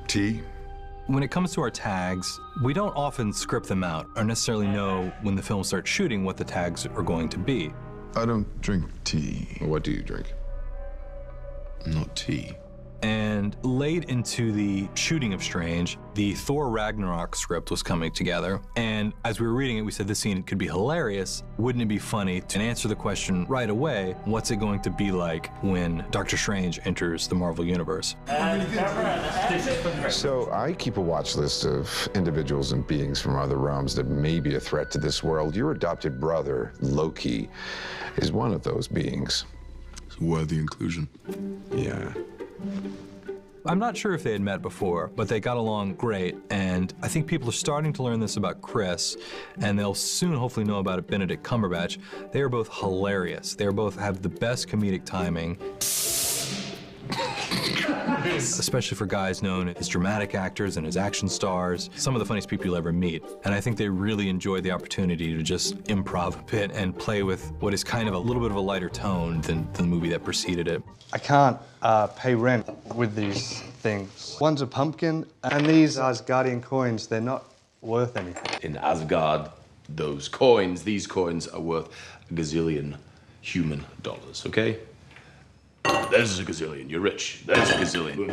T? When it comes to our tags, we don't often script them out or necessarily know when the film starts shooting what the tags are going to be. I don't drink tea. What do you drink? Not tea. And late into the shooting of Strange, the Thor Ragnarok script was coming together. And as we were reading it, we said this scene could be hilarious. Wouldn't it be funny to answer the question right away, what's it going to be like when Doctor Strange enters the Marvel Universe? So I keep a watch list of individuals and beings from other realms that may be a threat to this world. Your adopted brother, Loki, is one of those beings. It's a worthy inclusion. Yeah. I'm not sure if they had met before, but they got along great, and I think people are starting to learn this about Chris, and they'll soon hopefully know about Benedict Cumberbatch. They are both hilarious. They are both have the best comedic timing, especially for guys known as dramatic actors and as action stars, some of the funniest people you'll ever meet. And I think they really enjoyed the opportunity to just improv a bit and play with what is kind of a little bit of a lighter tone than the movie that preceded it. I can't pay rent with these things. One's a pumpkin, and these Asgardian coins, they're not worth anything. In Asgard, these coins are worth a gazillion human dollars, okay? There's a gazillion, you're rich. There's a gazillion.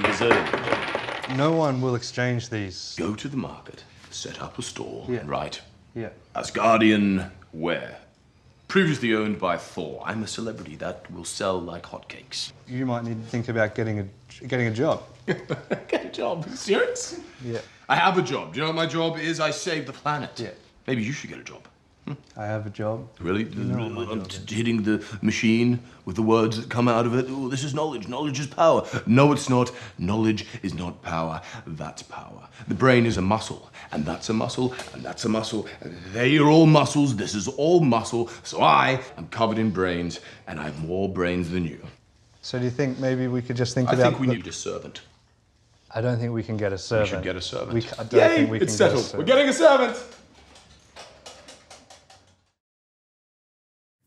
Gazillion. No one will exchange these. Go to the market, set up a store, Yeah. and write, Yeah. Asgardian ware. Previously owned by Thor. I'm a celebrity that will sell like hotcakes. You might need to think about getting a job. Get a job? Are you serious? Yeah. I have a job. Do you know what my job is? I save the planet. Yeah. Maybe you should get a job. I have a job. Really? know what my I'm job is. hitting the machine with the words that come out of it. Oh, this is knowledge. Knowledge is power. No, it's not. Knowledge is not power. That's power. The brain is a muscle, and that's a muscle, and that's a muscle. And they are all muscles. This is all muscle. So I am covered in brains, and I have more brains than you. So do you think maybe we could just think I about... think we need a servant. I don't think we can get a servant. We should get a servant. I don't think we can it's get a settled. servant. We're getting a servant.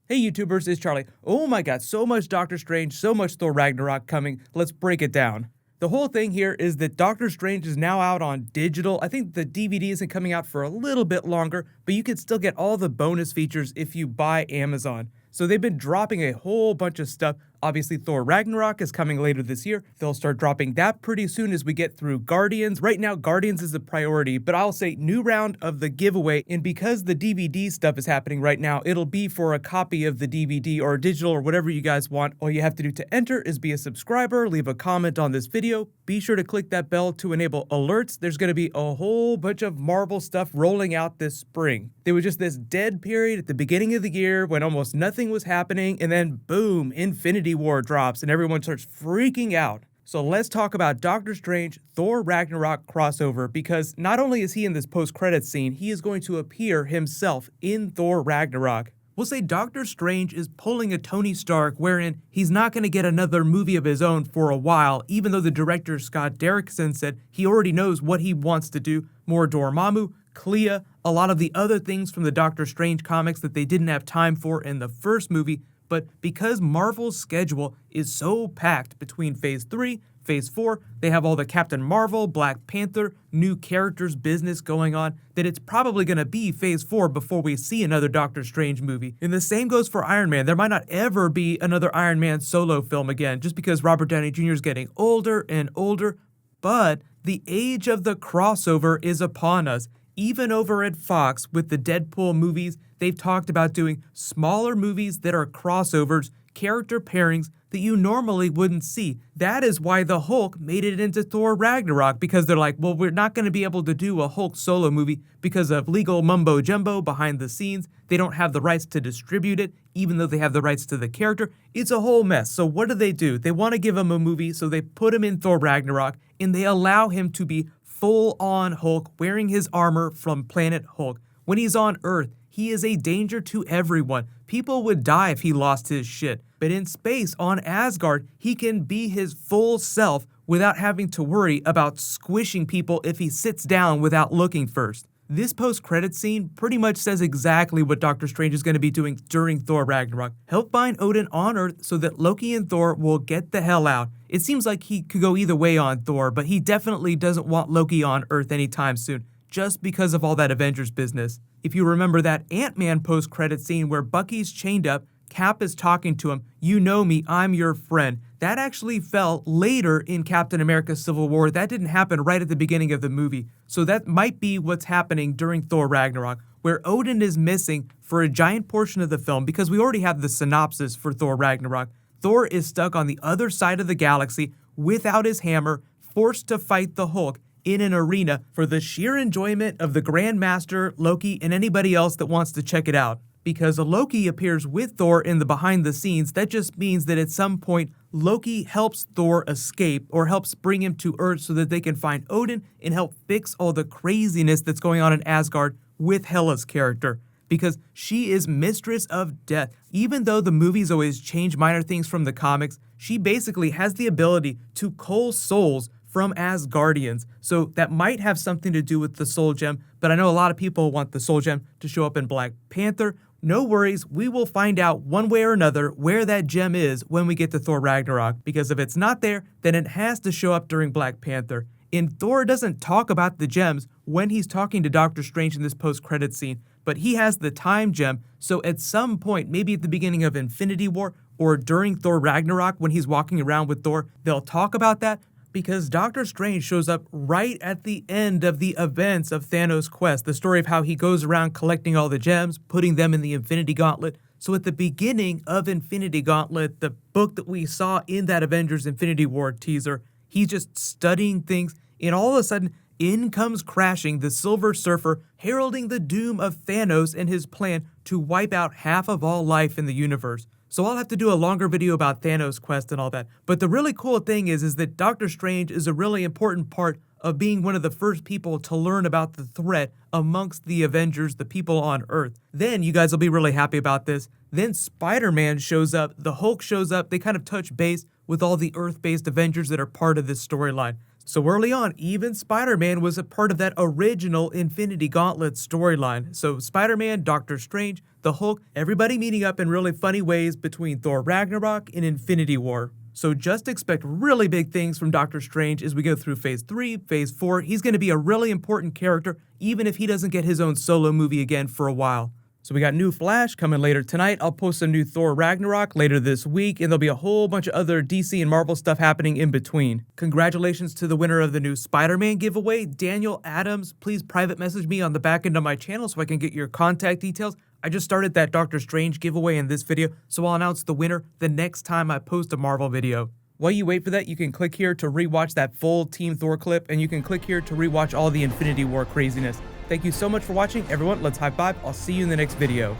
Hey YouTubers, it's Charlie. Oh my god, so much Doctor Strange, so much Thor Ragnarok coming. Let's break it down. The whole thing here is that Doctor Strange is now out on digital. I think the DVD isn't coming out for a little bit longer, but you can still get all the bonus features if you buy Amazon. So they've been dropping a whole bunch of stuff. Obviously, Thor Ragnarok is coming later this year. They'll start dropping that pretty soon as we get through Guardians. Right now, Guardians is a priority, but I'll say new round of the giveaway. And because the DVD stuff is happening right now, it'll be for a copy of the DVD or digital or whatever you guys want. All you have to do to enter is be a subscriber, leave a comment on this video. Be sure to click that bell to enable alerts. There's going to be a whole bunch of Marvel stuff rolling out this spring. There was just this dead period at the beginning of the year when almost nothing was happening, and then boom, Infinity War drops and everyone starts freaking out. So let's talk about Doctor Strange Thor Ragnarok crossover, because not only is he in this post-credits scene, he is going to appear himself in Thor Ragnarok. We'll say Doctor Strange is pulling a Tony Stark wherein he's not going to get another movie of his own for a while, even though the director Scott Derrickson said he already knows what he wants to do. More Dormammu, Clea, a lot of the other things from the Doctor Strange comics that they didn't have time for in the first movie. But because Marvel's schedule is so packed between Phase 3, Phase 4, they have all the Captain Marvel, Black Panther, new characters business going on, that it's probably going to be Phase 4 before we see another Doctor Strange movie. And the same goes for Iron Man. There might not ever be another Iron Man solo film again, just because Robert Downey Jr. is getting older and older. But the age of the crossover is upon us. Even over at Fox with the Deadpool movies, they've talked about doing smaller movies that are crossovers, character pairings that you normally wouldn't see. That is why the Hulk made it into Thor Ragnarok, because they're like, well, we're not going to be able to do a Hulk solo movie because of legal mumbo jumbo behind the scenes. They don't have the rights to distribute it, even though they have the rights to the character. It's a whole mess. So what do? They want to give him a movie, so they put him in Thor Ragnarok, and they allow him to be full-on Hulk, wearing his armor from Planet Hulk. When he's on Earth, he is a danger to everyone. People would die if he lost his shit. But in space, on Asgard, he can be his full self without having to worry about squishing people if he sits down without looking first. This post-credit scene pretty much says exactly what Doctor Strange is going to be doing during Thor Ragnarok. Help find Odin on Earth so that Loki and Thor will get the hell out. It seems like he could go either way on Thor, but he definitely doesn't want Loki on Earth anytime soon, just because of all that Avengers business. If you remember that Ant-Man post-credit scene where Bucky's chained up, Cap is talking to him, "You know me, I'm your friend." That actually fell later in Captain America Civil War. That didn't happen right at the beginning of the movie. So that might be what's happening during Thor Ragnarok, where Odin is missing for a giant portion of the film because we already have the synopsis for Thor Ragnarok. Thor is stuck on the other side of the galaxy without his hammer, forced to fight the Hulk in an arena for the sheer enjoyment of the Grand Master, Loki, and anybody else that wants to check it out. Because Loki appears with Thor in the behind the scenes, that just means that at some point, Loki helps Thor escape or helps bring him to Earth so that they can find Odin and help fix all the craziness that's going on in Asgard with Hela's character. Because she is mistress of death. Even though the movies always change minor things from the comics, she basically has the ability to cull souls from Asgardians. So that might have something to do with the Soul Gem, but I know a lot of people want the Soul Gem to show up in Black Panther. No worries, we will find out one way or another where that gem is when we get to Thor Ragnarok, because if it's not there, then it has to show up during Black Panther. And Thor doesn't talk about the gems when he's talking to Doctor Strange in this post-credit scene, but he has the time gem, so at some point, maybe at the beginning of Infinity War or during Thor Ragnarok when he's walking around with Thor, they'll talk about that, because Doctor Strange shows up right at the end of the events of Thanos' quest, the story of how he goes around collecting all the gems, putting them in the Infinity Gauntlet. So at the beginning of Infinity Gauntlet, the book that we saw in that Avengers Infinity War teaser, he's just studying things, and all of a sudden, in comes crashing the Silver Surfer, heralding the doom of Thanos and his plan to wipe out half of all life in the universe. So I'll have to do a longer video about Thanos' quest and all that. But the really cool thing is that Doctor Strange is a really important part of being one of the first people to learn about the threat amongst the Avengers, the people on Earth. Then you guys will be really happy about this. Then Spider-Man shows up, the Hulk shows up, they kind of touch base with all the Earth-based Avengers that are part of this storyline. So early on, even Spider-Man was a part of that original Infinity Gauntlet storyline. So Spider-Man, Doctor Strange, the Hulk, everybody meeting up in really funny ways between Thor Ragnarok and Infinity War. So just expect really big things from Doctor Strange as we go through Phase 3, Phase 4. He's going to be a really important character, even if he doesn't get his own solo movie again for a while. So we got new Flash coming later tonight. I'll post some new Thor Ragnarok later this week, and there'll be a whole bunch of other DC and Marvel stuff happening in between. Congratulations to the winner of the new Spider-Man giveaway, Daniel Adams. Please private message me on the back end of my channel so I can get your contact details. I just started that Doctor Strange giveaway in this video, so I'll announce the winner the next time I post a Marvel video. While you wait for that, you can click here to rewatch that full Team Thor clip, and you can click here to rewatch all the Infinity War craziness. Thank you so much for watching, everyone. Let's high five. I'll see you in the next video.